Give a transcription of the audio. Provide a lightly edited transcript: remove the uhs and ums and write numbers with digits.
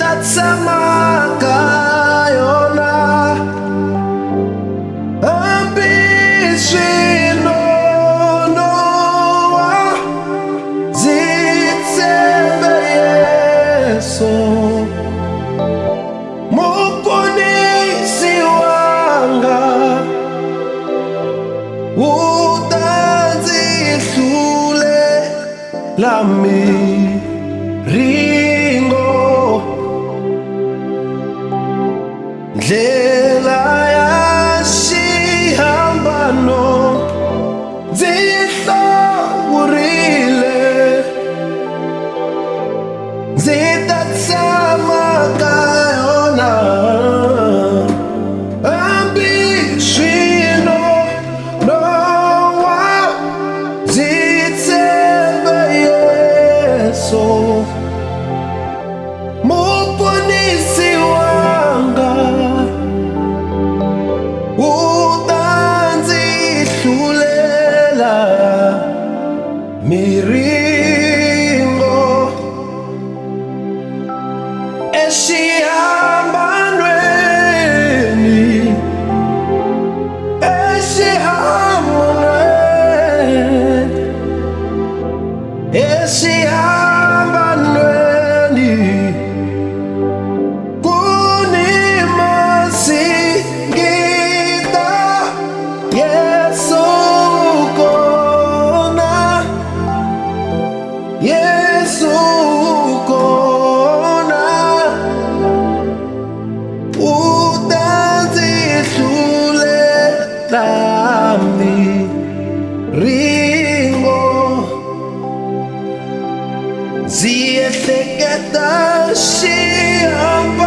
tshama ka yona hambi swinonoha ndzi tshembe Yesu muponisi wanga u ta ndzi hlulela miringo ndlela ya xihambano ndzi hlawurile ndzi ta tshama ka yona hambi swinonoha ndzi tshembe Yesu muponisi wanga u ta ndzi hlulela miringo exihambanweni kuni masingita Yesu kona Yesu kona u ta ndzi hlulela miringo ndzi ehleketa xihambano